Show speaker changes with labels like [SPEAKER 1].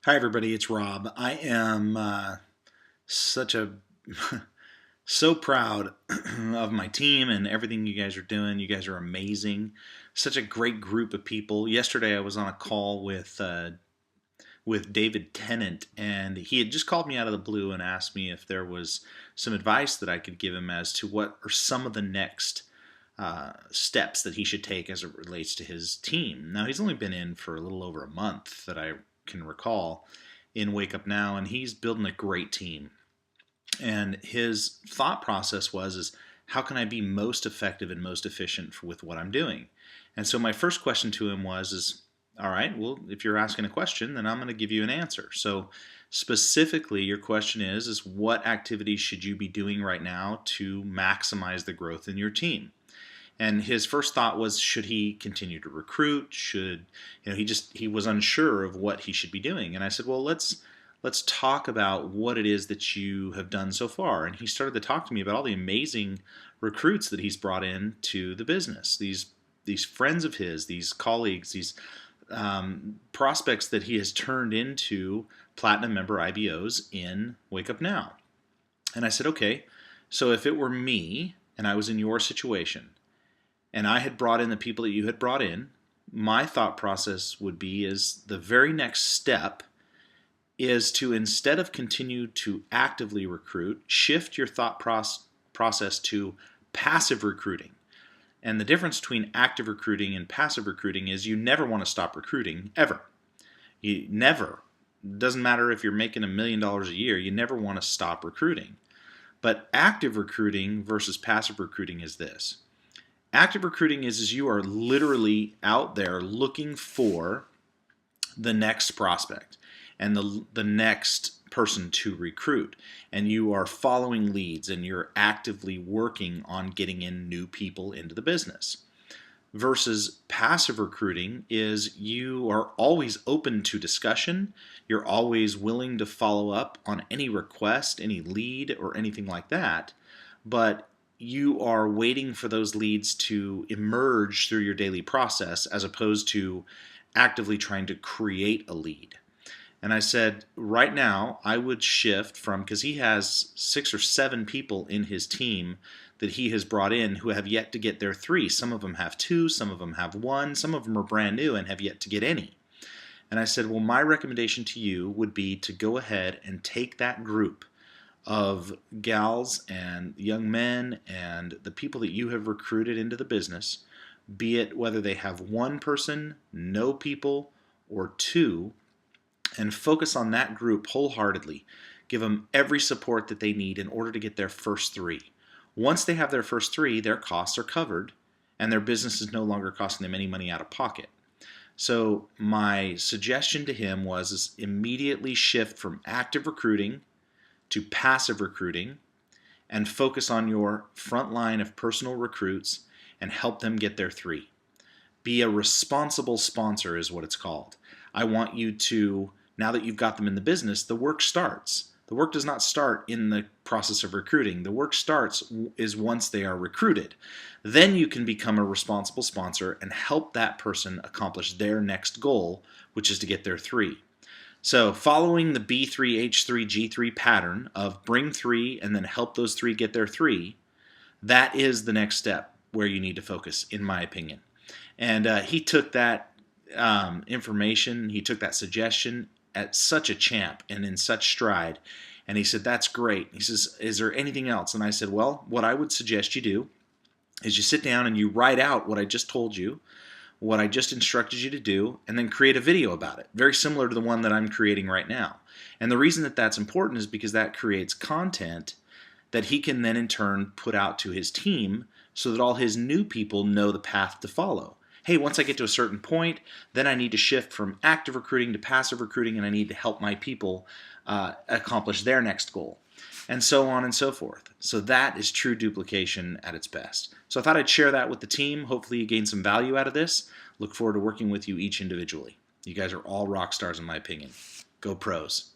[SPEAKER 1] Hi, everybody. It's Rob. I am such a so proud of my team and everything you guys are doing. You guys are amazing. Such a great group of people. Yesterday, I was on a call with David Tennant, and he had just called me out of the blue and asked me if there was some advice that I could give him as to what are some of the next steps that he should take as it relates to his team. Now, he's only been in for a little over a month that I can recall in Wake Up Now, and he's building a great team. And his thought process is how can I be most effective and most efficient with what I'm doing? And so my first question to him is all right, well, if you're asking a question, then I'm going to give you an answer. So specifically, your question is what activities should you be doing right now to maximize the growth in your team? And his first thought was, should he continue to recruit? Should he was unsure of what he should be doing. And I said, well, let's talk about what it is that you have done so far. And he started to talk to me about all the amazing recruits that he's brought in to the business. These friends of his, these colleagues, these prospects that he has turned into platinum member IBOs in Wake Up Now. And I said, okay, so if it were me and I was in your situation, and I had brought in the people that you had brought in, my thought process would be is the very next step is to, instead of continue to actively recruit, shift your thought process to passive recruiting. And the difference between active recruiting and passive recruiting is you never want to stop recruiting, ever. You never. It doesn't matter if you're making $1 million a year, you never want to stop recruiting. But active recruiting versus passive recruiting is this. Active recruiting is you are literally out there looking for the next prospect and the next person to recruit. And you are following leads and you're actively working on getting in new people into the business. Versus passive recruiting is you are always open to discussion. You're always willing to follow up on any request, any lead, or anything like that. But you are waiting for those leads to emerge through your daily process as opposed to actively trying to create a lead. And I said, right now, I would shift from, because he has 6 or 7 people in his team that he has brought in who have yet to get their 3. Some of them have 2, some of them have 1, some of them are brand new and have yet to get any. And I said, well, my recommendation to you would be to go ahead and take that group of gals and young men and the people that you have recruited into the business, be it whether they have 1 person, no people, or 2, and focus on that group wholeheartedly. Give them every support that they need in order to get their first 3. Once they have their first 3, their costs are covered and their business is no longer costing them any money out of pocket. So my suggestion to him was immediately shift from active recruiting to passive recruiting and focus on your front line of personal recruits and help them get their 3. Be a responsible sponsor is what it's called. I want you to, now that you've got them in the business, the work starts. The work does not start in the process of recruiting. The work starts is once they are recruited. Then you can become a responsible sponsor and help that person accomplish their next goal, which is to get their 3. So following the B3, H3, G3 pattern of bring 3 and then help those 3 get their 3, that is the next step where you need to focus, in my opinion. And he took that information, he took that suggestion at such a champ and in such stride. And he said, that's great. He says, is there anything else? And I said, well, what I would suggest you do is you sit down and you write out what I just told you, what I just instructed you to do, and then create a video about it, very similar to the one that I'm creating right now. And the reason that that's important is because that creates content that he can then in turn put out to his team so that all his new people know the path to follow. Hey, once I get to a certain point, then I need to shift from active recruiting to passive recruiting, and I need to help my people accomplish their next goal, and so on and so forth. So that is true duplication at its best. So I thought I'd share that with the team. Hopefully you gain some value out of this. Look forward to working with you each individually. You guys are all rock stars in my opinion. Go Pros.